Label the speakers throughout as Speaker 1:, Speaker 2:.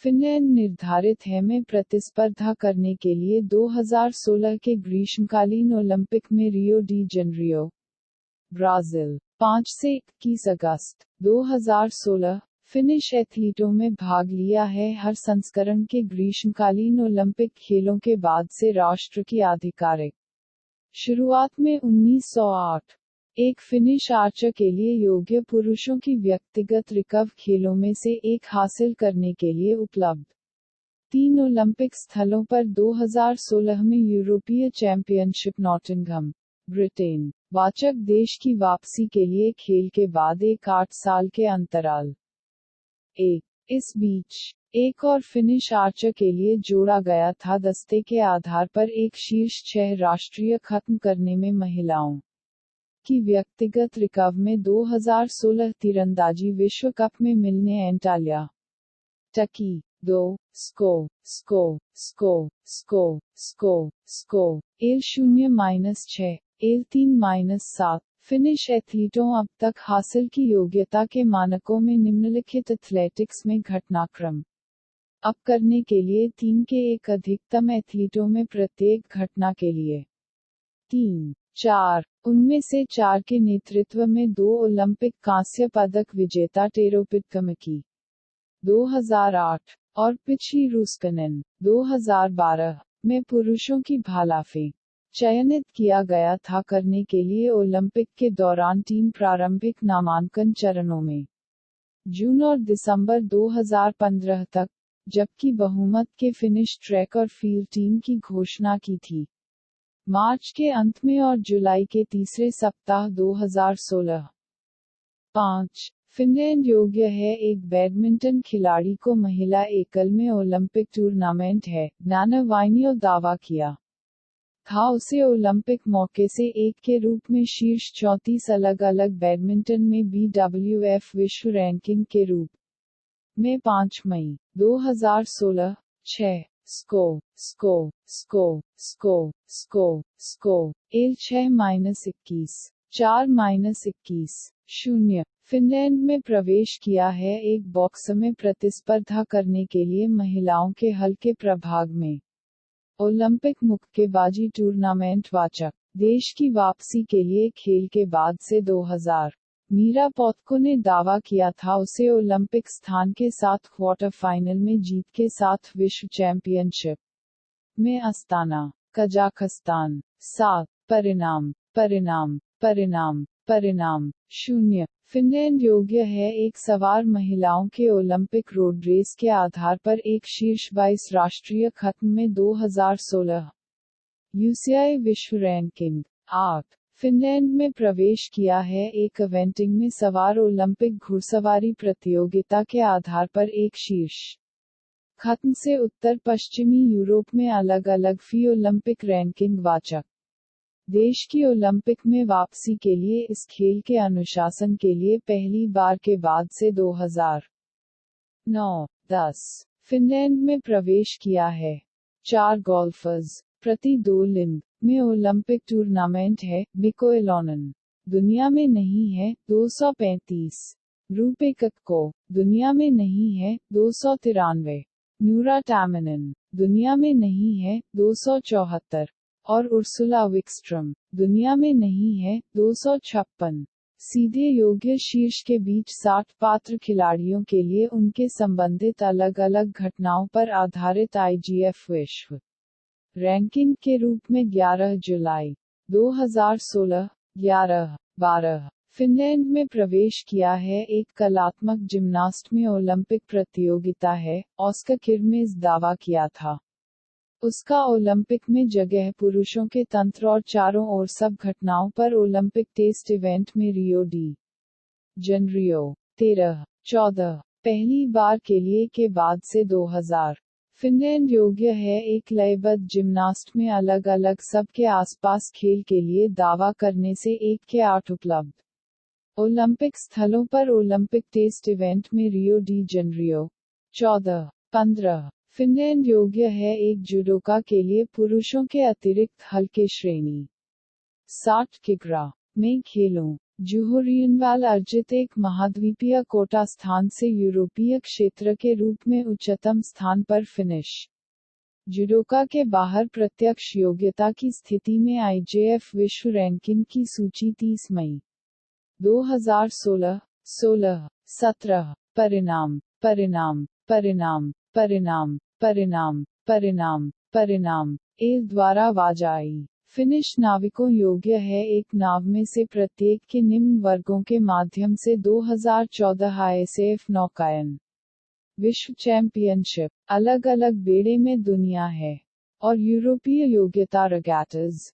Speaker 1: Finland निर्धारित है में प्रतिस्पर्धा करने के लिए 2016 के ग्रीष्मकालीन ओलंपिक में रियो डी जेनेरियो, ब्राजील। 5 से 21 अगस्त 2016 फिनिश एथलीटों में भाग लिया है। हर संस्करण के ग्रीष्मकालीन ओलंपिक खेलों के बाद से राष्ट्र की आधिकारिक शुरुआत में 1908 एक फिनिश आर्चर के लिए योग्य पुरुषों की व्यक्तिगत रिकर्व खेलों में से एक हासिल करने के लिए उपलब्ध 3 ओलंपिक स्थलों पर 2016 में यूरोपीय चैंपियनशिप नॉटिंघम, ब्रिटेन। वाचक देश की वापसी के लिए खेल के बाद एक 8 साल के अंतराल। इस बीच एक और फिनिश आर्चर के लिए जोड़ा गया था। दस्ते के आधार पर एक शीर्ष 6 राष्ट्रीय खत्म करने में महिलाओं की व्यक्तिगत रिकर्व में 2016 तीरंदाजी विश्व कप में मिलने एंटालिया, टकी 2 स्को एल 0-6 एल 3-7 फिनिश एथलीटों अब तक हासिल की योग्यता के मानकों में निम्नलिखित एथलेटिक्स में घटनाक्रम अप करने के लिए 3 के एक अधिकतम एथलीटों में प्रत्येक घटना के लिए 3-4 उनमें से 4 के नेतृत्व में 2 ओलंपिक कांस्य पदक विजेता टेरो पिटकमकी 2008 और पिछली रुस्कनन 2012 में पुरुषों की भालाफेंक चयनित किया गया था करने के लिए ओलंपिक के दौरान 3 प्रारंभिक नामांकन चरणों में जून और दिसंबर 2015 तक, जबकि बहुमत के फिनिश ट्रैक और फील्ड टीम की घोषणा की थी मार्च के अंत में और जुलाई के तीसरे सप्ताह 2016। 5 फिनलैंड योग्य है एक बैडमिंटन खिलाड़ी को महिला एकल में ओलंपिक टूर्नामेंट है। नाना वाइनियो दावा किया था उसे ओलंपिक मौके से एक के रूप में शीर्ष 34 अलग-अलग बैडमिंटन में BWF विश्व रैंकिंग के रूप में 5 मई 2016 6 स्को एल 6-21 4-21 0 फिनलैंड में प्रवेश किया है। एक बॉक्स में प्रतिस्पर्धा करने के लिए महिलाओं के हल्के प्रभाग में ओलंपिक मुक्केबाजी टूर्नामेंट वाचक देश की वापसी के लिए खेल के बाद से 2000 मीरा पोतको ने दावा किया था उसे ओलंपिक स्थान के साथ क्वार्टर फाइनल में जीत के साथ विश्व चैंपियनशिप में अस्ताना, कजाकिस्तान 7 परिणाम 0 फिनलैंड योग्य है एक सवार महिलाओं के ओलंपिक रोड रेस के आधार पर एक शीर्ष 22 राष्ट्रीय खत्म में 2016 UCI विश्व रैंकिंग 8 फिनलैंड में प्रवेश किया है एक इवेंटिंग में सवार ओलंपिक घुड़सवारी प्रतियोगिता के आधार पर एक शीर्ष खत्म से उत्तर पश्चिमी यूरोप में अलग-अलग फी ओलंपिक रैंकिंग वाचक देश की ओलंपिक में वापसी के लिए इस खेल के अनुशासन के लिए पहली बार के बाद से 2009-10 फिनलैंड में प्रवेश किया है। 4 गोल्फर्स प्रति 2 लिंग में ओलंपिक टूर्नामेंट है। मिको एलोनन दुनिया में नहीं है 235 रूपे कक्को दुनिया में नहीं है 293 नूरा टैमनन दुनिया में नहीं है 274 और उर्सुला विक्स्ट्रम दुनिया में नहीं है 256 सीधे योग्य शीर्ष के बीच 60 पात्र खिलाड़ियों के लिए उनके संबंधित अलग-अलग घटनाओं पर आधारित IGF विश्व रैंकिंग के रूप में 11 जुलाई 2016 11-12 फिनलैंड में प्रवेश किया है एक कलात्मक जिम्नास्ट में ओलंपिक प्रतियोगिता है। ऑस्कर किर्मेस दावा किया था उसका ओलंपिक में जगह पुरुषों के तंत्र और चारों ओर सब घटनाओं पर ओलंपिक टेस्ट इवेंट में रियो डी जेनेरियो 13-14 पहली बार के लिए के बाद से 2000 फिनलैंड योग्य है एक लयबद्ध जिम्नास्ट में अलग-अलग सब के आसपास खेल के लिए दावा करने से 1 के 8 उपलब्ध ओलंपिक स्थलों पर ओलंपिक टेस्ट इवेंट में रियो डी जेनेरियो 14-15 फिनलैंड योग्य है एक जुडोका के लिए पुरुषों के अतिरिक्त हल्के श्रेणी 60 किग्रा में खेलों जुहोरियनवाल अर्जित एक महाद्वीपीय कोटा स्थान से यूरोपीय क्षेत्र के रूप में उच्चतम स्थान पर फिनिश। जुडोका के बाहर प्रत्यक्ष योग्यता की स्थिति में आईजेएफ विश्व रैंकिंग की सूची 30 मई 2016, 16, 17। परिणाम परिणाम परिणाम परिणाम परिणाम परिणाम परिणाम एल द्वारा वाजाई फिनिश नाविकों योग्य है एक नाव में से प्रत्येक के निम्न वर्गों के माध्यम से 2014 आईएसएफ नौकायन विश्व चैंपियनशिप। अलग अलग बेड़े में दुनिया है और यूरोपीय योग्यता रेगाटाज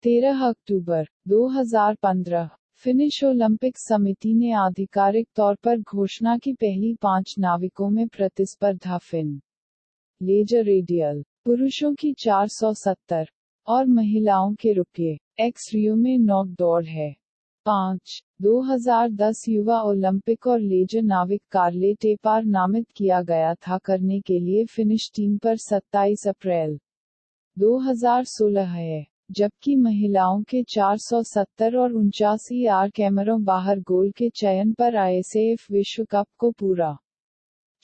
Speaker 1: 13 अक्टूबर 2015। फिनिश ओलंपिक समिति ने आधिकारिक तौर पर घोषणा की पहली 5 नाविकों में प्रतिस्पर्धा फिन लेजर रेडियल पुरुषों की 470 और महिलाओं के ₹X रियो में नॉक दौड़ है। 5. 2010 युवा ओलंपिक और लेजर नाविक कार्ले टेपार नामित किया गया था करने के लिए फिनिश टीम पर 27 अप्रैल 2016 है, जबकि महिलाओं के 470 और 79 आर कैमरों बाहर गोल के चयन पर आईएसएफ विश्व कप को पूरा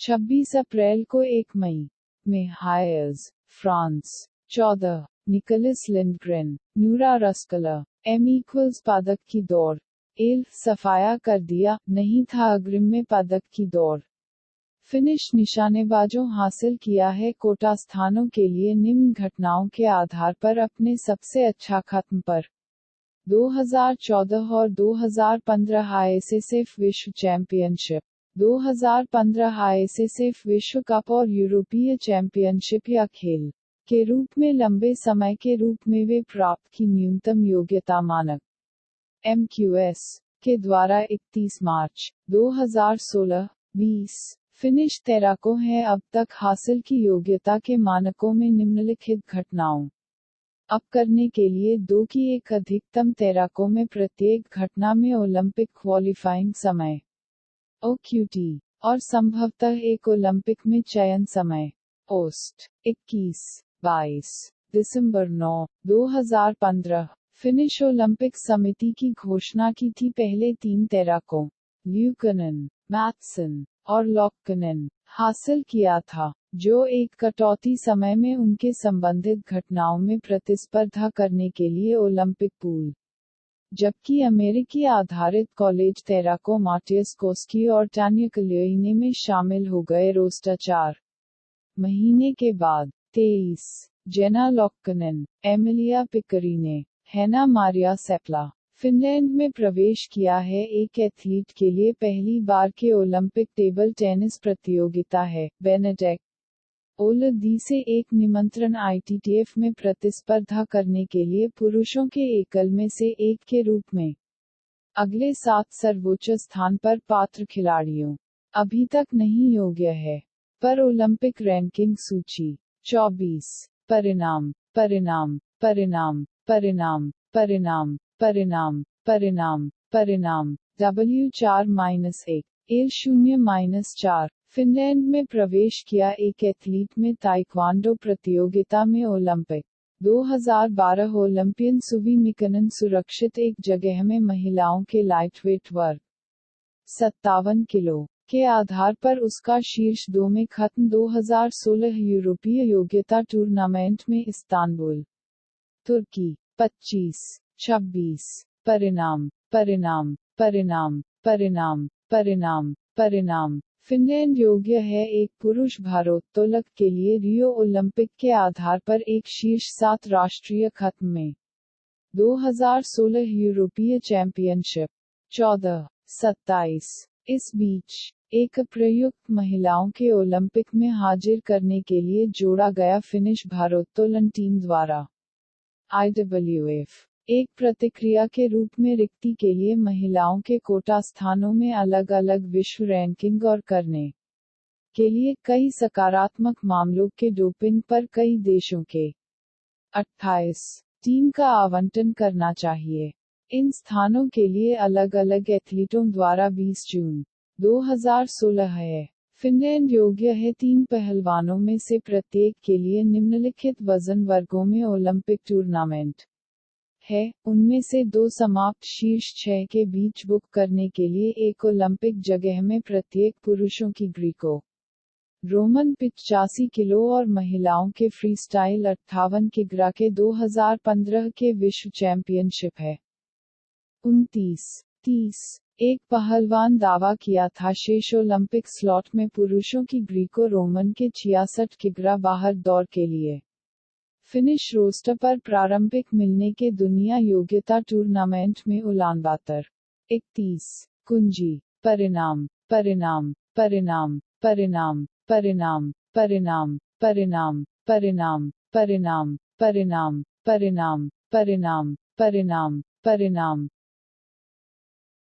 Speaker 1: 26 अप्रैल को 1 मई में हायर्स, फ्रांस। 14. निकोलस लिंडग्रेन, नूरा रस्कला, पदक की दौड़। एल सफाया कर दिया, नहीं था अग्रिम में पदक की दौड़। फिनिश निशानेबाजों हासिल किया है कोटा स्थानों के लिए निम्न घटनाओं के आधार पर अपने सबसे अच्छा खत्म पर 2014 और 2015 आईएसएफ विश्व चैंपियनशिप, 2015 आईएसएफ विश्व कप और यूरोपीय चैंपियनशिप या खेल के रूप में लंबे समय के रूप में वे प्राप्त की न्यूनतम योग्यता मानक MQS के द्वारा 31 मार्च 2016, 20 फिनिश तैराकों है अब तक हासिल की योग्यता के मानकों में निम्नलिखित घटनाओं अब करने के लिए 2 की एक अधिकतम तैराकों में प्रत्येक घटना में ओलंपिक क्वालिफाइंग समय OQT और संभवतः एक ओलंपिक में चयन समय ओस्ट 21-22 दिसंबर 9, 2015 फिनिश ओलंपिक समिति की घोषणा की थी पहले 3 तैराकों ल्यूकनन, मैथसन और लॉक्कनन हासिल किया था, जो एक कटौती समय में उनके संबंधित घटनाओं में प्रतिस्पर्धा करने के लिए ओलंपिक पूल, जबकि अमेरिकी आधारित कॉलेज तैराकों मार्टियस कोस्की और टान्या कलियोइने में शामिल हो गए रोस्टर 4 महीने के बाद। 23 जेना लॉक्कनन, एमिलिया पिकरीने, हैना मारिया सेप्ला फिनलैंड में प्रवेश किया है एक एथलीट के लिए पहली बार के ओलंपिक टेबल टेनिस प्रतियोगिता है। बेनेडिक्ट ओलदी से एक निमंत्रण आईटीटीएफ में प्रतिस्पर्धा करने के लिए पुरुषों के एकल में से एक के रूप में अगले 7 सर्वोच्च स्थान पर पात्र खिलाड़ियों अभी तक नहीं योग्य है पर ओलंपिक रैंकिंग सूची 24 परिणाम परिणाम परिणाम परिणाम परिणाम परिणाम परिणाम परिणाम W4-1 L0-4 फिनलैंड में प्रवेश किया एक एथलीट में ताइक्वांडो प्रतियोगिता में ओलंपिक 2012 ओलंपियन सुवी मिकनन सुरक्षित एक जगह में महिलाओं के लाइटवेट वर्ग 57 किलो के आधार पर उसका शीर्ष 2 में खत्म 2016 यूरोपीय योग्यता टूर्नामेंट में इस्तांबुल, तुर्की 25-26 परिणाम परिणाम परिणाम परिणाम परिणाम परिणाम फिनलैंड योग्य है एक पुरुष भारोत्तोलक के लिए रियो ओलंपिक के आधार पर एक शीर्ष 7 राष्ट्रीय खत्म में 2016 यूरोपीय चैंपियनशिप 14-27 इस बीच एक प्रयुक्त महिलाओं के ओलंपिक में हाजिर करने के लिए जोड़ा गया फिनिश भारोत्तोलन टीम द्वारा IWF एक प्रतिक्रिया के रूप में रिक्ति के लिए महिलाओं के कोटा स्थानों में अलग अलग विश्व रैंकिंग और करने के लिए कई सकारात्मक मामलों के डोपिंग पर कई देशों के 28 टीम का आवंटन करना चाहिए। इन स्थानों के लिए अलग अलग एथलीटों द्वारा 20 जून 2016 है। फिनलैंड योग्य है 3 पहलवानों में से प्रत्येक के लिए निम्नलिखित वजन वर्गों में ओलंपिक टूर्नामेंट है, उनमें से 2 समाप्त शीर्ष 6 के बीच बुक करने के लिए एक ओलंपिक जगह में प्रत्येक पुरुषों की ग्रीको रोमन 85 किलो और महिलाओं के फ्रीस्टाइल 58 किग्रा के 2015 के विश्व चैंपियनशिप है। 29 एक पहलवान दावा किया था शेष ओलंपिक स्लॉट में पुरुषों की ग्रीको रोमन के 66 किग्रा बाहर दौड़ के लिए फिनिश रोस्टर पर प्रारंभिक मिलने के दुनिया योग्यता टूर्नामेंट में उलानबातर 31 कुंजी परिणाम परिणाम परिणाम परिणाम परिणाम परिणाम परिणाम परिणाम परिणाम परिणाम परिणाम परिणाम परिणाम परिणाम